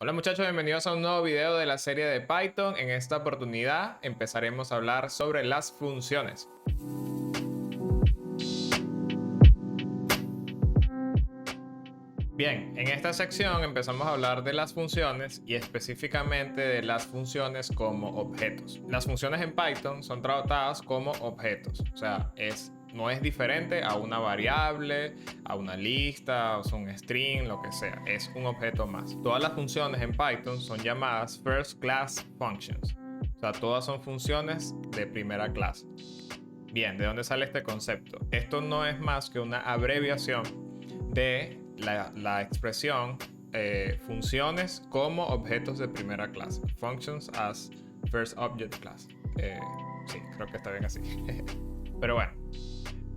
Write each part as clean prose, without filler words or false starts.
Hola muchachos, bienvenidos a un nuevo video de la serie de Python. En esta oportunidad empezaremos a hablar sobre las funciones. Bien, en esta sección empezamos a hablar de las funciones y específicamente de las funciones como objetos. Las funciones en Python son tratadas como objetos, o sea, no es diferente a una variable, a una lista, o un string, lo que sea, es un objeto más. Todas las funciones en Python son llamadas first class functions, o sea, todas son funciones de primera clase. Bien, ¿de dónde sale este concepto? Esto no es más que una abreviación de la expresión funciones como objetos de primera clase. Functions as first object class. Sí, creo que está bien así. Pero bueno,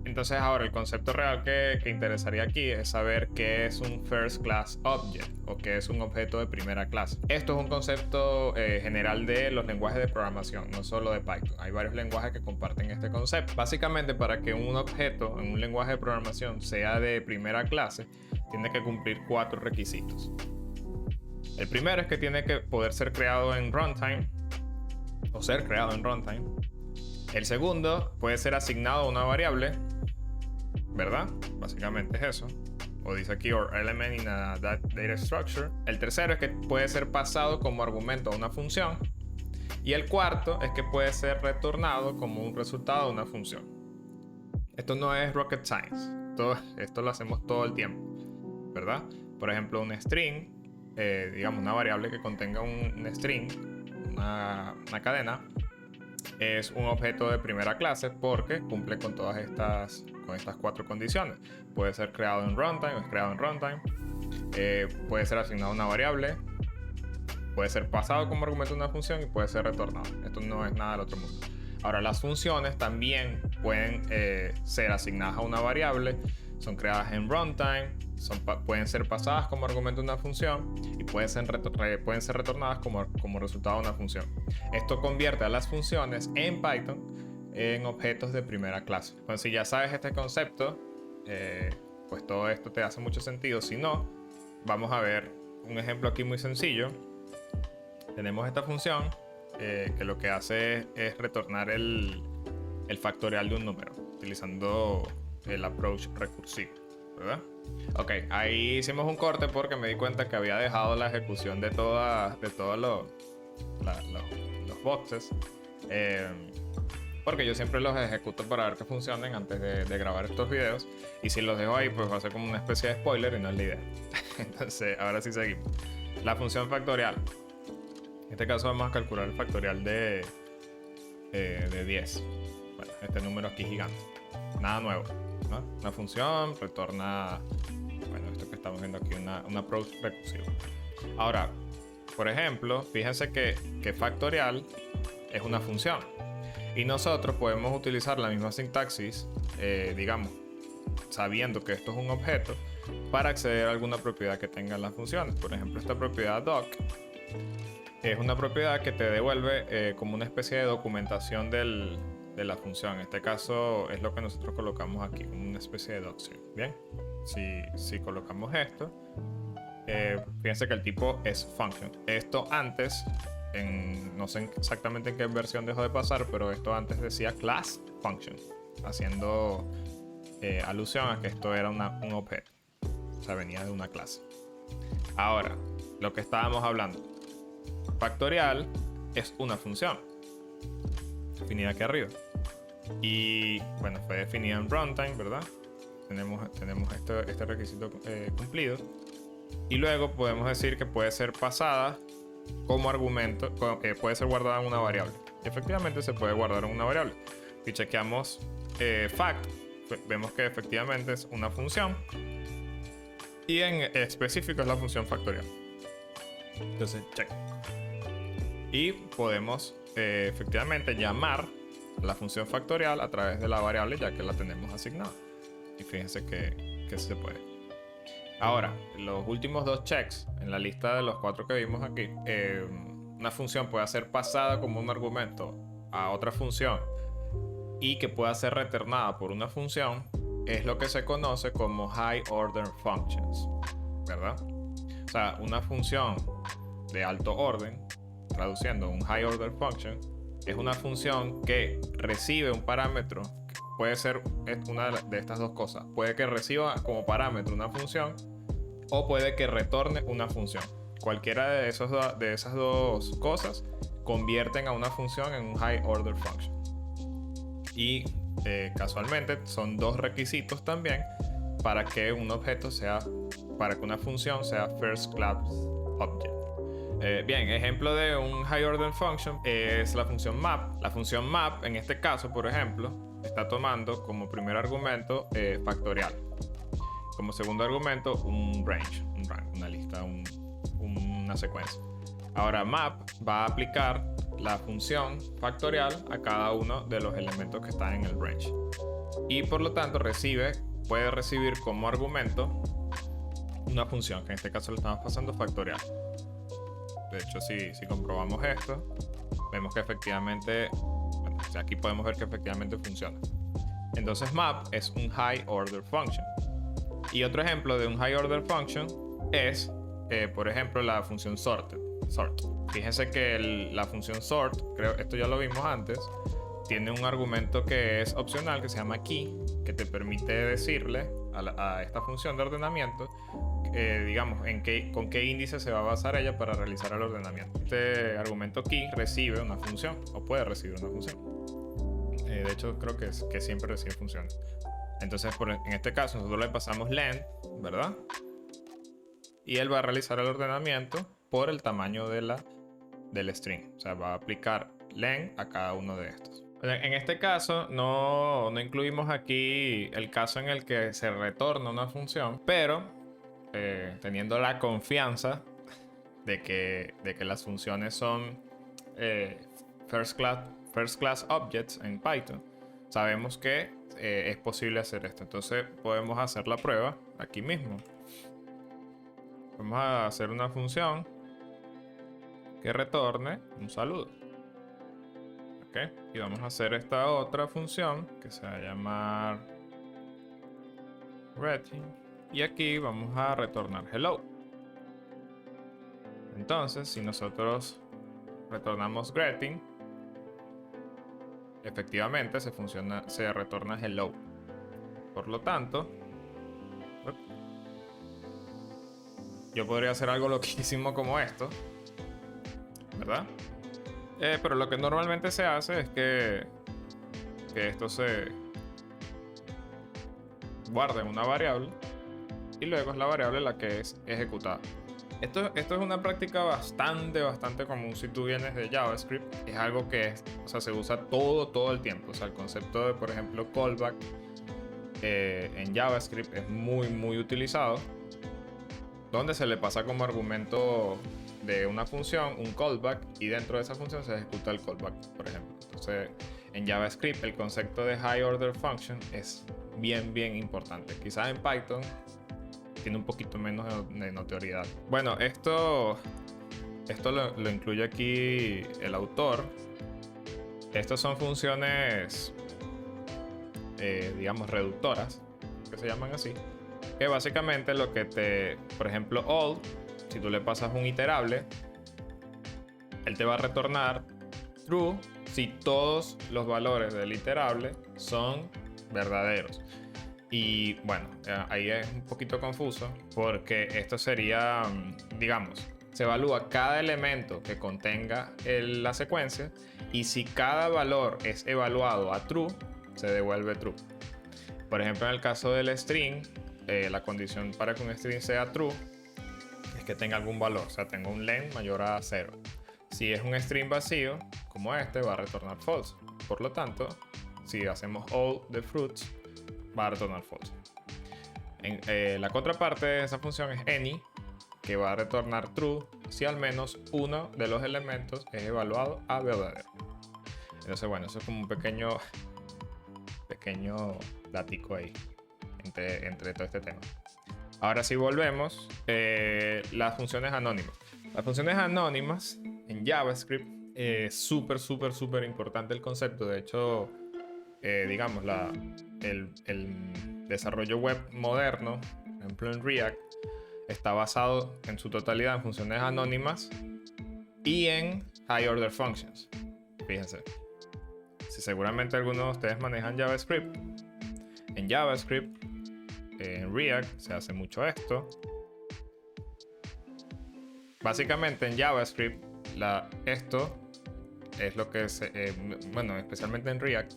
entonces ahora el concepto real que interesaría aquí es saber qué es un first class object o qué es un objeto de primera clase. Esto es un concepto general de los lenguajes de programación, no solo de Python. Hay varios lenguajes que comparten este concepto. Básicamente, para que un objeto en un lenguaje de programación sea de primera clase, tiene que cumplir 4 requisitos. El primero es que tiene que poder ser creado en runtime o ser creado en runtime. El segundo puede ser asignado a una variable, ¿verdad? Básicamente es eso. O dice aquí, or element in a data structure. El tercero es que puede ser pasado como argumento a una función. Y el cuarto es que puede ser retornado como un resultado de una función. Esto no es rocket science. Esto lo hacemos todo el tiempo, ¿verdad? Por ejemplo, un string, digamos una variable que contenga un string, una cadena, es un objeto de primera clase porque cumple con todas estas 4 condiciones. Puede ser creado en runtime o es creado en runtime. Puede ser asignado a una variable. Puede ser pasado como argumento de una función y puede ser retornado. Esto no es nada del otro mundo. Ahora, las funciones también pueden ser asignadas a una variable. Son creadas en runtime. Pueden ser pasadas como argumento de una función y pueden ser retornadas como resultado de una función. Esto convierte a las funciones en Python en objetos de primera clase. Entonces, si ya sabes este concepto, pues todo esto te hace mucho sentido. Si no, vamos a ver un ejemplo aquí muy sencillo. Tenemos esta función que lo que hace es retornar el factorial de un número utilizando el approach recursivo, ¿verdad? Ok, ahí hicimos un corte porque me di cuenta que había dejado la ejecución de todos los boxes, porque yo siempre los ejecuto para ver que funcionen antes de grabar estos videos, y si los dejo ahí pues va a ser como una especie de spoiler y no es la idea. Entonces ahora sí seguimos. La función factorial. En este caso vamos a calcular el factorial de 10. Bueno, este número aquí gigante. Nada nuevo, ¿no? Una función retorna, bueno, esto que estamos viendo aquí, una approach recursivo. Ahora, por ejemplo, fíjense que factorial es una función. Y nosotros podemos utilizar la misma sintaxis, digamos, sabiendo que esto es un objeto, para acceder a alguna propiedad que tengan las funciones. Por ejemplo, esta propiedad doc es una propiedad que te devuelve como una especie de documentación de la función. En este caso es lo que nosotros colocamos aquí, una especie de docstring. Bien, si colocamos esto, fíjense que el tipo es function. Esto antes, no sé exactamente en qué versión dejó de pasar, pero esto antes decía class function, haciendo alusión a que esto era un objeto, o sea, venía de una clase. Ahora, lo que estábamos hablando, factorial es una función definida aquí arriba y bueno, fue definida en runtime, ¿verdad? Tenemos este requisito cumplido, y luego podemos decir que puede ser pasada como argumento, puede ser guardada en una variable. Y efectivamente se puede guardar en una variable. Si chequeamos fact, vemos que efectivamente es una función y en específico es la función factorial. Entonces check, y podemos efectivamente llamar la función factorial a través de la variable, ya que la tenemos asignada. Y fíjense que se puede. Ahora, los últimos 2 checks en la lista de los 4 que vimos aquí, una función puede ser pasada como un argumento a otra función y que pueda ser retornada por una función, es lo que se conoce como high order functions, ¿verdad? O sea, una función de alto orden, traduciendo un high order function, es una función que recibe un parámetro. Puede ser una de estas dos cosas. Puede que reciba como parámetro una función o puede que retorne una función. Cualquiera de esas dos cosas convierten a una función en un high order function. Y casualmente son dos requisitos también para que un objeto para que una función sea first class object. Bien, ejemplo de un high order function es la función map. La función map, en este caso, por ejemplo, está tomando como primer argumento factorial. Como segundo argumento, un range, una lista, una secuencia. Ahora, map va a aplicar la función factorial a cada uno de los elementos que están en el range. Y por lo tanto, puede recibir como argumento una función, que en este caso le estamos pasando factorial. De hecho, si comprobamos esto, vemos que efectivamente, bueno, aquí podemos ver que efectivamente funciona. Entonces, map es un high order function. Y otro ejemplo de un high order function es, por ejemplo, la función sort. Fíjense que la función sort, esto ya lo vimos antes, tiene un argumento que es opcional, que se llama key, que te permite decirle a esta función de ordenamiento, digamos, con qué índice se va a basar ella para realizar el ordenamiento. Este argumento key recibe una función, o puede recibir una función. De hecho, creo que siempre recibe funciones. Entonces, en este caso, nosotros le pasamos len, ¿verdad? Y él va a realizar el ordenamiento por el tamaño del string. O sea, va a aplicar len a cada uno de estos. En este caso, no incluimos aquí el caso en el que se retorna una función, pero teniendo la confianza de que las funciones son first class objects en Python, sabemos que es posible hacer esto. Entonces podemos hacer la prueba aquí mismo. Vamos a hacer una función que retorne un saludo. ¿Ok? Y vamos a hacer esta otra función que se va a llamar greeting. Y aquí vamos a retornar hello. Entonces, si nosotros retornamos greeting, efectivamente se retorna hello. Por lo tanto, yo podría hacer algo loquísimo como esto, ¿verdad? Pero lo que normalmente se hace es que esto se guarda en una variable y luego es la variable la que es ejecutada. Esto es una práctica bastante común si tú vienes de JavaScript. Es algo que se usa todo el tiempo. O sea, el concepto de, por ejemplo, callback en JavaScript es muy utilizado, donde se le pasa como argumento de una función un callback y dentro de esa función se ejecuta el callback, por ejemplo. Entonces, en JavaScript el concepto de high order function es bien importante. Quizás en Python tiene un poquito menos de notoriedad. Bueno, esto lo incluye aquí el autor. Estas son funciones, digamos, reductoras, que se llaman así, que básicamente lo que por ejemplo, all, si tú le pasas un iterable, él te va a retornar true si todos los valores del iterable son verdaderos. Y bueno, ahí es un poquito confuso porque esto sería, digamos, se evalúa cada elemento que contenga la secuencia y si cada valor es evaluado a true, se devuelve true. Por ejemplo, en el caso del string, la condición para que un string sea true es que tenga algún valor, o sea, tenga un len mayor a 0. Si es un string vacío, como este, va a retornar false. Por lo tanto, si hacemos all the fruits, va a retornar false. La contraparte de esa función es any, que va a retornar true si al menos uno de los elementos es evaluado a verdadero. Entonces, bueno, eso es como un pequeño datico ahí entre todo este tema. Ahora sí volvemos. Las funciones anónimas. Las funciones anónimas en JavaScript es súper importante el concepto. De hecho, digamos, el desarrollo web moderno, por ejemplo en React, está basado en su totalidad en funciones anónimas y en High Order Functions. Fíjense, si seguramente algunos de ustedes manejan JavaScript, en JavaScript, en React se hace mucho esto. Básicamente en JavaScript, esto es lo que bueno, especialmente en React,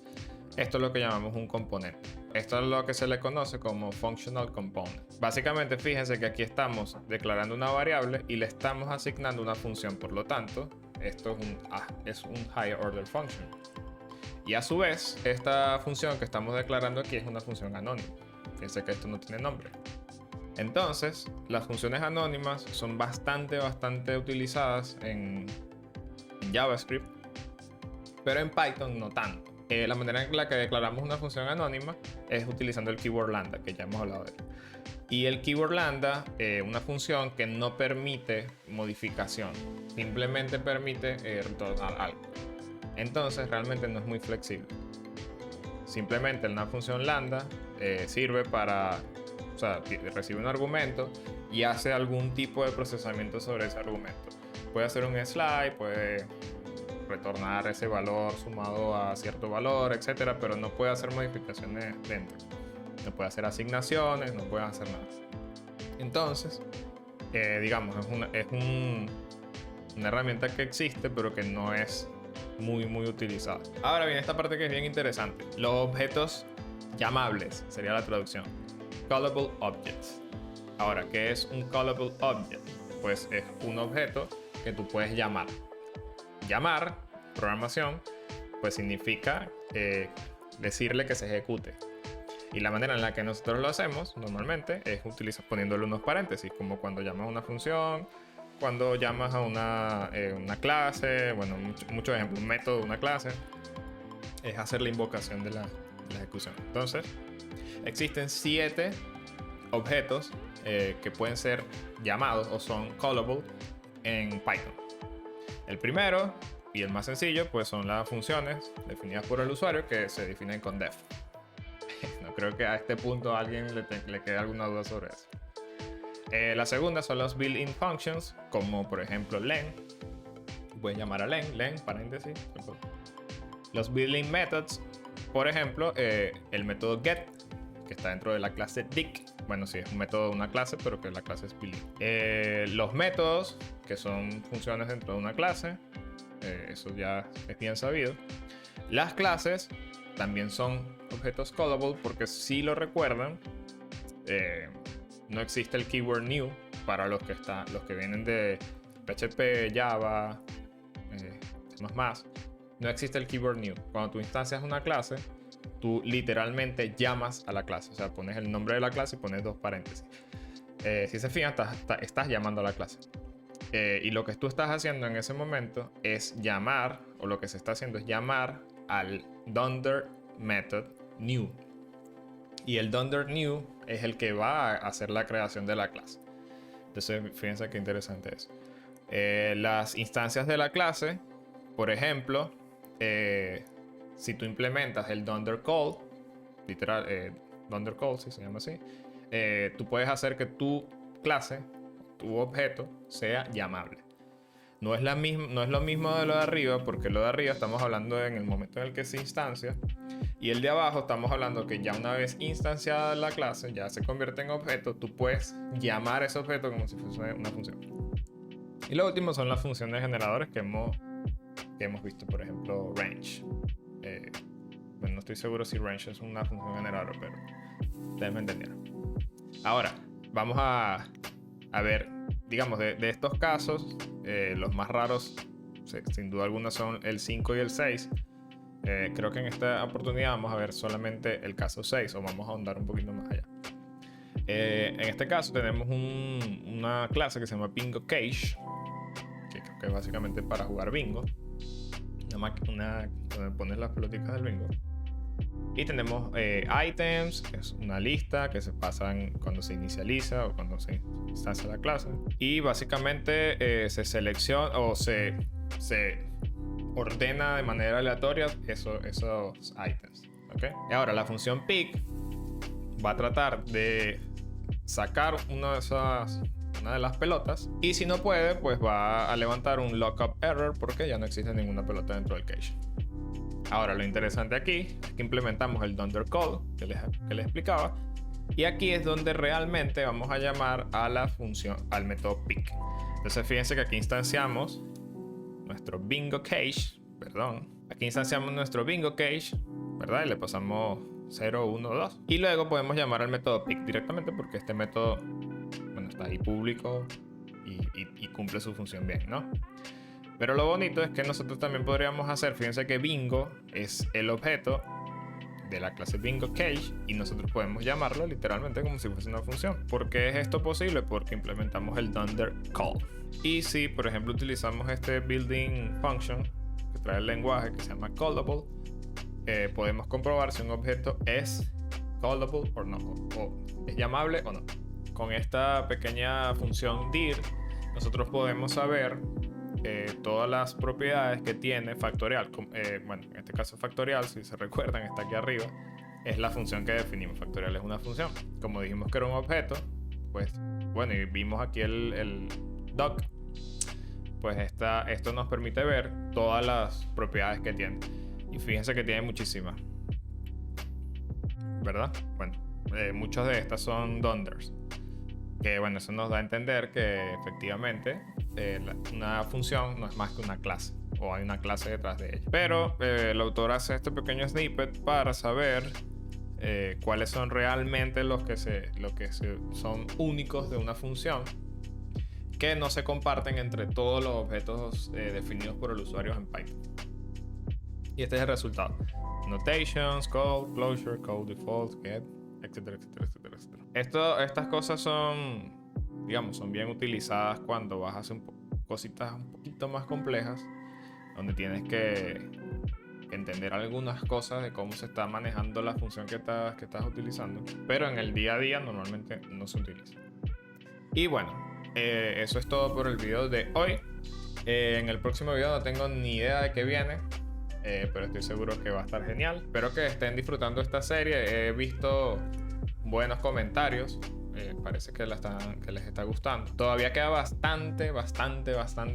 esto es lo que llamamos un componente. Esto es lo que se le conoce como Functional Component. Básicamente, fíjense que aquí estamos declarando una variable y le estamos asignando una función. Por lo tanto, esto es un Higher Order Function. Y a su vez, esta función que estamos declarando aquí es una función anónima. Fíjense que esto no tiene nombre. Entonces, las funciones anónimas son bastante utilizadas en JavaScript, pero en Python no tanto. La manera en la que declaramos una función anónima es utilizando el keyword lambda, que ya hemos hablado de él. Y el keyword lambda, una función que no permite modificación, simplemente permite retornar algo. Entonces realmente no es muy flexible. Simplemente una función lambda sirve para, o sea, recibe un argumento y hace algún tipo de procesamiento sobre ese argumento. Puede hacer un slide, puede retornar ese valor sumado a cierto valor, etcétera, pero no puede hacer modificaciones dentro. No puede hacer asignaciones, no puede hacer nada. Entonces, digamos, es una herramienta que existe, pero que no es muy utilizada. Ahora viene esta parte que es bien interesante. Los objetos llamables, sería la traducción. Callable Objects. Ahora, ¿qué es un Callable Object? Pues es un objeto que tú puedes llamar. Llamar, programación, pues significa decirle que se ejecute. Y la manera en la que nosotros lo hacemos normalmente es poniéndole unos paréntesis, como cuando llamas a una función, cuando llamas a una clase, bueno, muchos ejemplos, un método de una clase, es hacer la invocación de la ejecución. Entonces, existen 7 objetos que pueden ser llamados o son callable en Python. El primero y el más sencillo pues son las funciones definidas por el usuario que se definen con def. No creo que a este punto a alguien le quede alguna duda sobre eso. La segunda son los built-in functions, como por ejemplo len. Puedes llamar a len, paréntesis. Los built-in methods, por ejemplo, el método get, que está dentro de la clase dict. Bueno, sí, es un método de una clase, pero que la clase es built-in. Los métodos, que son funciones dentro de una clase, eso ya es bien sabido. Las clases también son objetos callable, porque si lo recuerdan, no existe el keyword new para los que vienen de PHP, Java, C++. No existe el keyword new. Cuando tú instancias una clase, tú literalmente llamas a la clase. O sea, pones el nombre de la clase y pones 2 paréntesis. Si se fijan, estás llamando a la clase. Y lo que tú estás haciendo en ese momento es llamar, o lo que se está haciendo es llamar al dunder method new. Y el dunder new es el que va a hacer la creación de la clase. Entonces, fíjense qué interesante es. Las instancias de la clase, por ejemplo, si tú implementas el dunder call, literal, dunder call, si se llama así, tú puedes hacer que tu clase, tu objeto, sea llamable. No es lo mismo de lo de arriba, porque lo de arriba estamos hablando en el momento en el que se instancia, y el de abajo estamos hablando que ya una vez instanciada la clase, ya se convierte en objeto, tú puedes llamar ese objeto como si fuese una función. Y lo último son las funciones generadores que hemos visto, por ejemplo, range. Bueno, no estoy seguro si range es una función generadora, pero ustedes me entendieron. Ahora, vamos a ver, digamos, de estos casos, los más raros, sin duda alguna, son el 5 y el 6. Creo que en esta oportunidad vamos a ver solamente el caso 6, o vamos a ahondar un poquito más allá. En este caso tenemos una clase que se llama Bingo Cage, que creo que es básicamente para jugar bingo. Una máquina donde pones las pelotitas del bingo. Y tenemos items, que es una lista que se pasan cuando se inicializa o cuando se instancia la clase. Y básicamente se selecciona o se ordena de manera aleatoria esos items. ¿Okay? Y ahora la función pick va a tratar de sacar una de esas una de las pelotas. Y si no puede, pues va a levantar un lookup error porque ya no existe ninguna pelota dentro del cache. Ahora, lo interesante aquí es que implementamos el dunder call que les explicaba. Y aquí es donde realmente vamos a llamar a la función, al método pick. Entonces fíjense que aquí instanciamos nuestro bingo cache, aquí instanciamos nuestro bingo cache, ¿verdad? Y le pasamos 0, 1, 2. Y luego podemos llamar al método pick directamente porque este método, bueno, está ahí público y cumple su función bien, ¿no? Pero lo bonito es que nosotros también podríamos hacer, fíjense que bingo es el objeto de la clase bingo cache y nosotros podemos llamarlo literalmente como si fuese una función. ¿Por qué es esto posible? Porque implementamos el dunder call. Y si por ejemplo utilizamos este building function que trae el lenguaje que se llama callable, podemos comprobar si un objeto es callable o no, o es llamable o no. Con esta pequeña función dir nosotros podemos saber todas las propiedades que tiene factorial. Bueno, en este caso factorial, si se recuerdan, está aquí arriba, es la función que definimos. Factorial es una función. Como dijimos que era un objeto, pues bueno, y vimos aquí el doc, pues esto nos permite ver todas las propiedades que tiene. Y fíjense que tiene muchísimas, ¿verdad? Bueno, muchas de estas son dunders. Que bueno, eso nos da a entender que efectivamente una función no es más que una clase, o hay una clase detrás de ella. Pero el autor hace este pequeño snippet para saber cuáles son realmente los que son únicos de una función, que no se comparten entre todos los objetos definidos por el usuario en Python. Y este es el resultado: notations, code, closure, code default, get, etcétera, etcétera, etcétera, etcétera. Estas cosas son, digamos, son bien utilizadas cuando vas a hacer cositas un poquito más complejas, donde tienes que entender algunas cosas de cómo se está manejando la función que estás utilizando, pero en el día a día normalmente no se utiliza. Y bueno, eso es todo por el video de hoy. En el próximo video no tengo ni idea de qué viene, pero estoy seguro que va a estar genial. Espero que estén disfrutando esta serie. He visto buenos comentarios. Parece que les está gustando. Todavía queda bastante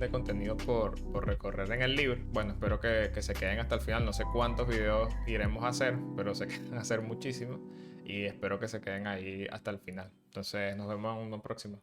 contenido por recorrer en el libro. Bueno, espero que se queden hasta el final. No sé cuántos videos iremos a hacer, pero sé que van a ser muchísimos. Y espero que se queden ahí hasta el final. Entonces nos vemos en uno próximo.